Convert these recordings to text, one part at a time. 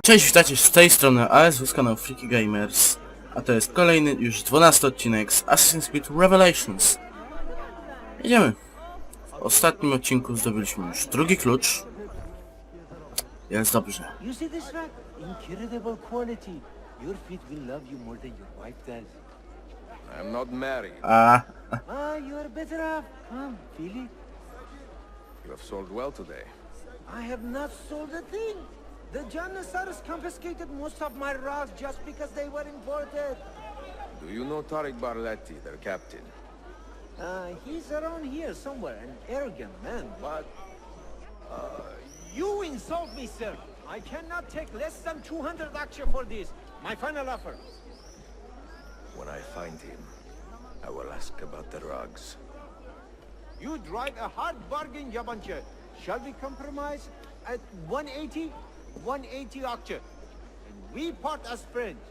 Cześć, witajcie z tej strony ASW z kanału Freaky Gamers, a to jest kolejny, już 12 odcinek z Assassin's Creed Revelations. Jedziemy. W ostatnim odcinku zdobyliśmy już drugi klucz. Jest dobrze. You see this rug? Incredible quality. Your feet will love you more than your wife does. I'm not married. You are better off. Come, feel it. You have sold well today. I have not sold a thing. The Janissaries confiscated most of my rugs just because they were imported. Do you know Tariq Barletti, their captain? He's around here somewhere, an arrogant man, but... you insult me, sir. I cannot take less than 200 aksha for this. My final offer. When I find him, I will ask about the rugs. You drive a hard bargain, Yabanche. Shall we compromise at 180? 180 aksha. And we part as friends.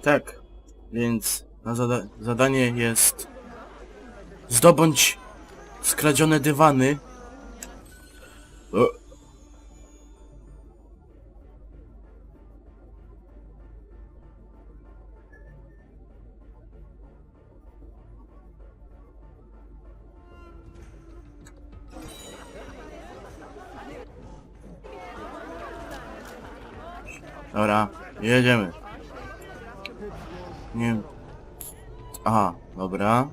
Tak, więc na zadanie jest zdobądź skradzione dywany. Dobra, jedziemy. Nie wiem. Aha, dobra.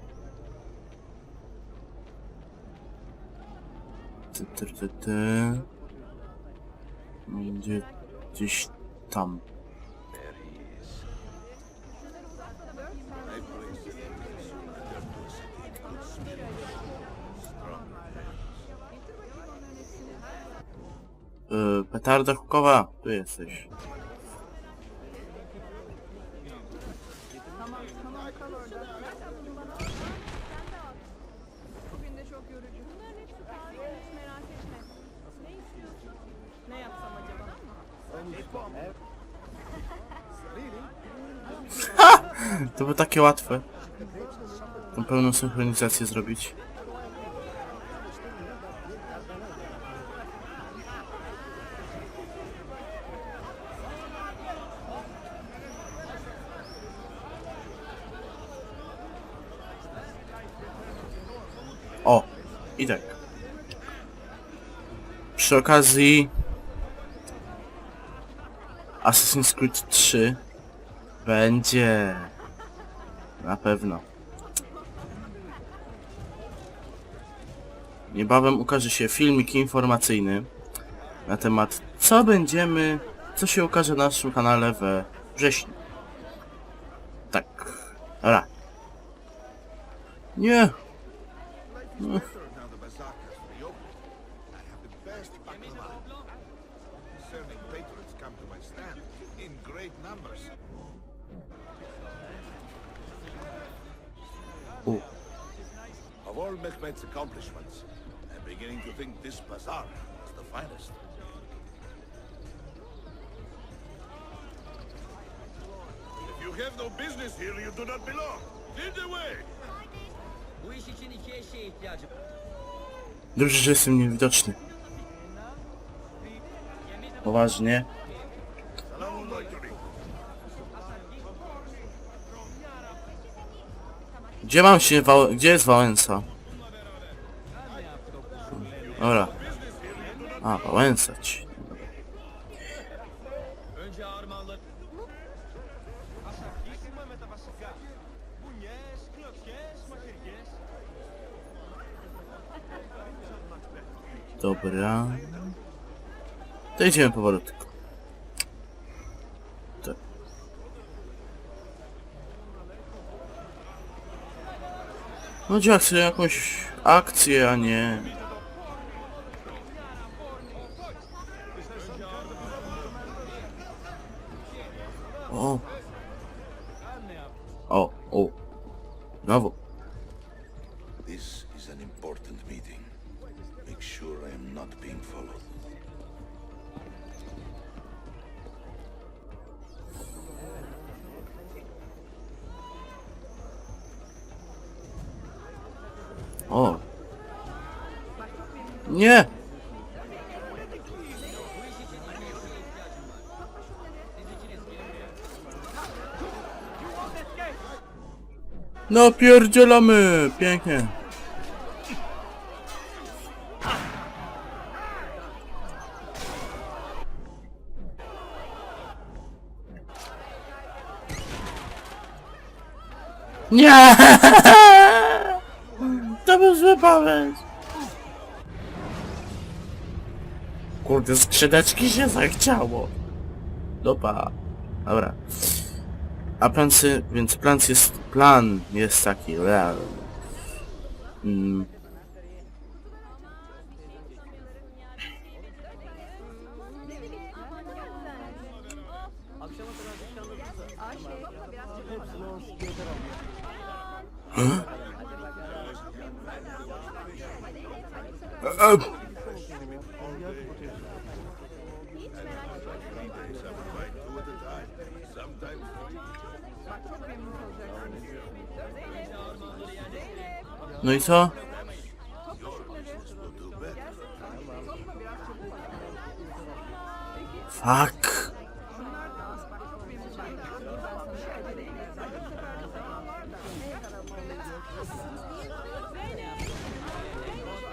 Będzie gdzieś tam. There he is. Petarda hukowa, tu jesteś. Bugün de çok yorucu. Bunların hepsi pahalı, hiç merak etme. Ne istiyorsun? Ne yapsam acaba? To było takie łatwe. Tą pełną synchronizację zrobić. O, i tak. Przy okazji Assassin's Creed 3 będzie na pewno. Niebawem ukaże się filmik informacyjny na temat co się ukaże na naszym kanale we wrześniu. Tak. Dobra. Nie. Now the bazaar's reopened, I have the best baklava. Discerning patrons come to my stand in great numbers. Of all Mehmet's accomplishments, I'm beginning to think this bazaar is the finest. If you have no business here, you do not belong. Lead the way. Bu iş için iki eşeğe ihtiyacım. Dobrze, że jestem niewidoczny. Poważnie. No loitering. Gdzie jest Wałęsa? Dobra. A, Wałęsa ci. Önce ağır malları... Dobra. To idziemy powolutku. Tak. No dziak sobie jakąś akcję, a nie... O. O. Znowu. This is an important meeting. Make sure I am not being followed. O. Nie! No pierdzielamy! Pięknie. Nie! To był zły pomysł! Kurde, skrzydeczki się zachciało. Dopa. Dobra. A plan jest taki. No i co? Fuck.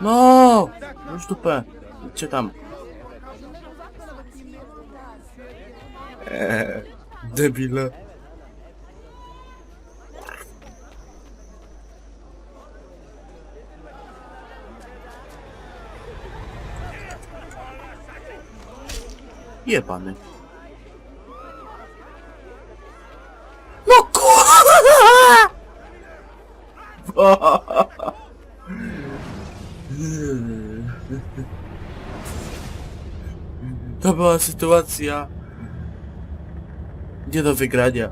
No! Już dupę. Idźcie tam. Debile. Jebany. No kurwa! To była sytuacja nie do wygrania.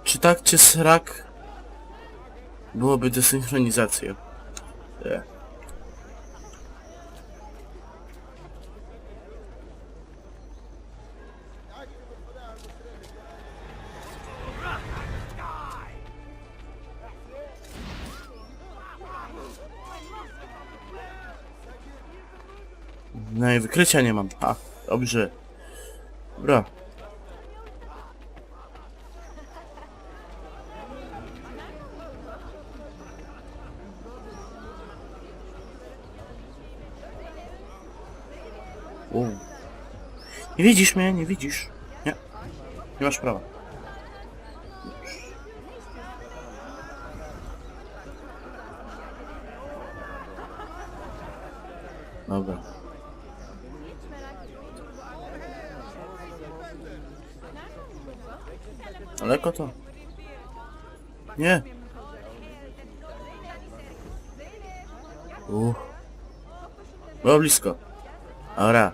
Czy tak czy srak byłoby desynchronizacja? Nie. No i wykrycia nie mam. A, dobrze. Dobra. Nie widzisz mnie, nie widzisz. Nie. Nie masz prawa. Dobra. Daleko to? Nie. Było blisko. Dobra.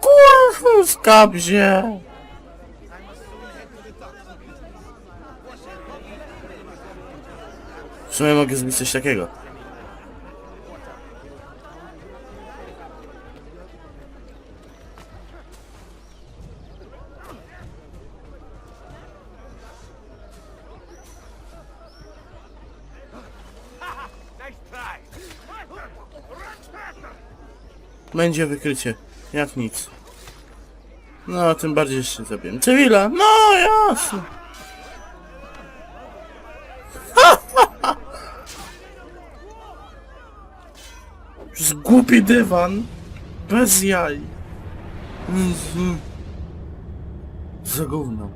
Kurwa, skap się. W sumie mogę zrobić coś takiego. Będzie wykrycie. Jak nic. No, tym bardziej jeszcze zabiję. Cywila! No, jasne! Przez głupi dywan. Bez jaj. Za gówno.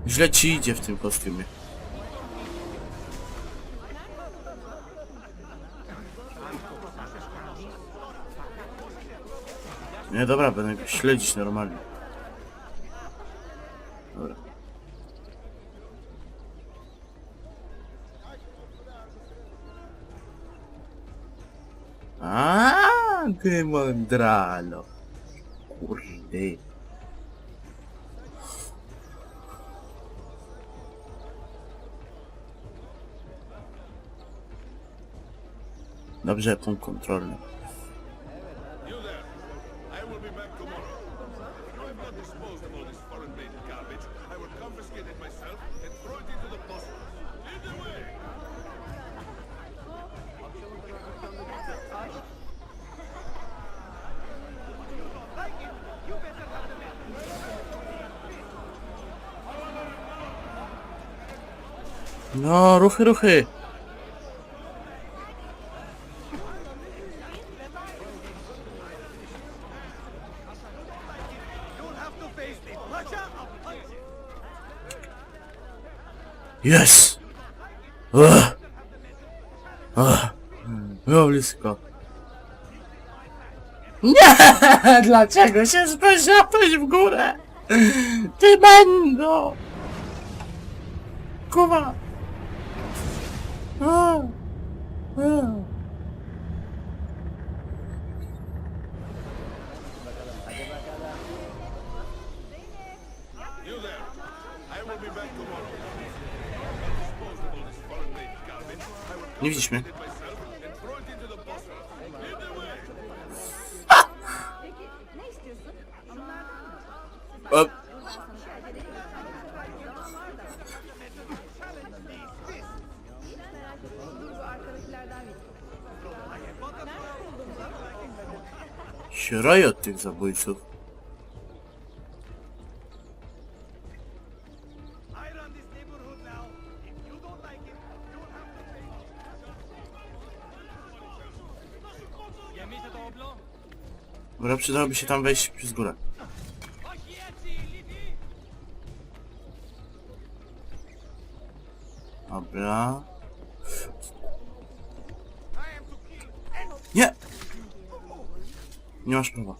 Źle ci idzie w tym kostiumie. Nie, dobra, będę go śledzić normalnie. Dobra. A, ty mądralo. Kurde. Dobrze, punkt kontrolny. You there. I will be back tomorrow. If you have not disposed of all this foreign-made garbage, I will confiscate it myself and throw it into the Bosphorus. Lead the way! No, ruchy, ruchy! Yes! Było blisko. Nie! Dlaczego się spojrzałeś w górę? Ty będą! Kuba! You there. I will be back tomorrow. If you have not disposed of all this foreign-made garbage, I will Nie widzisz mnie? confiscate it myself and throw it into the Bosphorus. Lead the way! Peki ne istiyorsun? Şunlardan mı? Hop. Merak etme. Dur bu arkadakilerden vereyim. Nereden buldun bunu? Sieraj od tych zabójców. Dobra, przydałoby się tam wejść przez górę. Dobra. Nie! Nie masz prawa.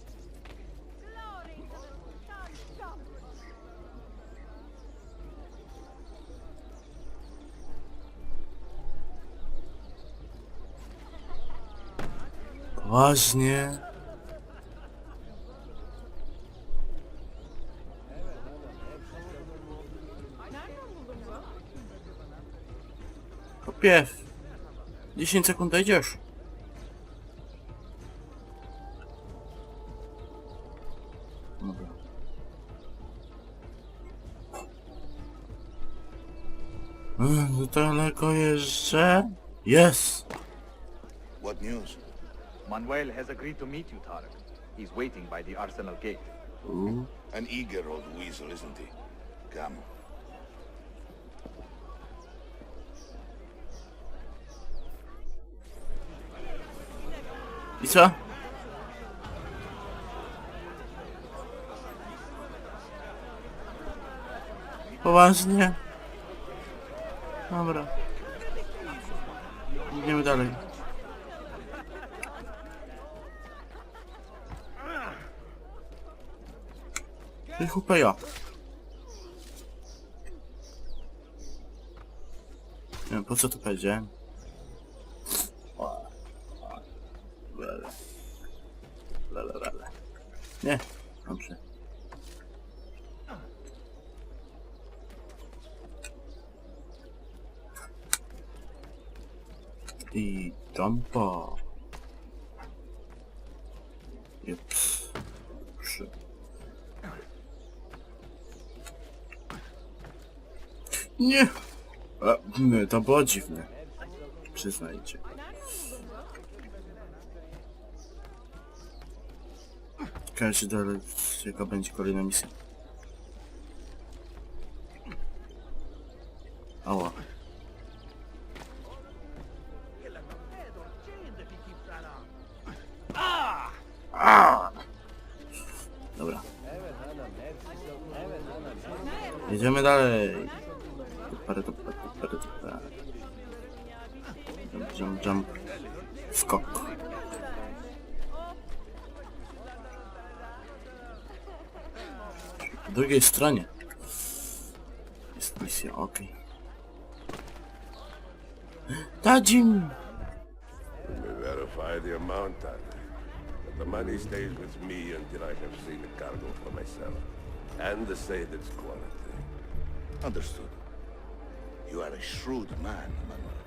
Poważnie. Nereden buldun bunu? Kopiew. 10 sekund dojdziesz. Dobra. To daleko jeszcze? Jest! What news? Manuel has agreed to meet you, Tarek. He's waiting by the arsenal gate. An eager old weasel, isn't he? Come. I co? Poważnie? Dobra. Idziemy dalej. I chupeja. Nie wiem, po co tu powiedziałem. Lele. Nie, dobrze. I jumpa. Jeps. Dobrze. Nie! Nie, to było dziwne. Przyznajcie. Ciekawe dalej, jaka będzie kolejna misja. Ała. Dobra. Jedziemy dalej. Jump. Skok. Po drugiej stronie jest misja, okej. Tajin! We verify the amount, Tyler. But the money stays with me until I have seen the cargo for myself. And to say that's quality. Understood. You are a shrewd man, Manuel.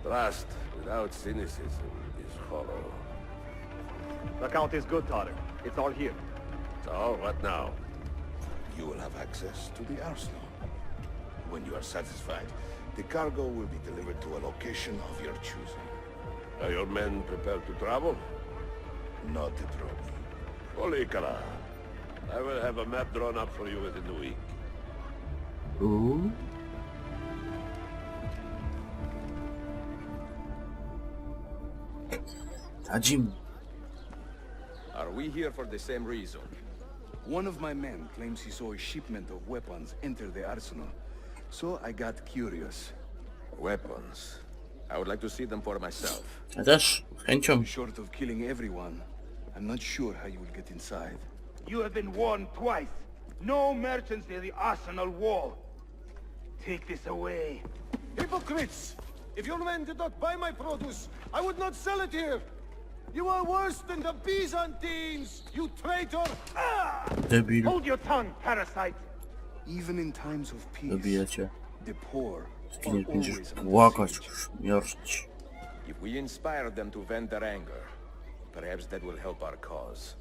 Trust without cynicism is is hollow. The count is good, Tarek. It's all here. So, what now? You will have access to the arsenal. When you are satisfied, the cargo will be delivered to a location of your choosing. Are your men prepared to travel? Not a problem. Olikala, I will have a map drawn up for you within the week. Uuu. Tadzim. Are we here for the same reason? One of my men claims he saw a shipment of weapons enter the arsenal. So I got curious. Weapons. I would like to see them for myself. Ja też, z chęcią. Short of killing everyone, I'm not sure how you will get inside. You have been warned twice. No merchants near the arsenal wall. Take this away. Hypocrites! If your men did not buy my produce, I would not sell it here! You are worse than the Byzantines, you traitor! Debil. Hold your tongue, parasite! Even in times of peace, Zabijecie. the poor are Zginiesz, będziesz always under płakać, siege. śmierć. If we inspire them to vent their anger, perhaps that will help our cause.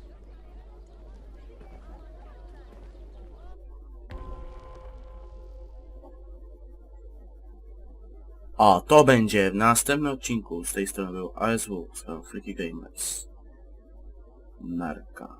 A to będzie w następnym odcinku. Z tej strony był ASW, z kanału Freaky Gamers. Narka.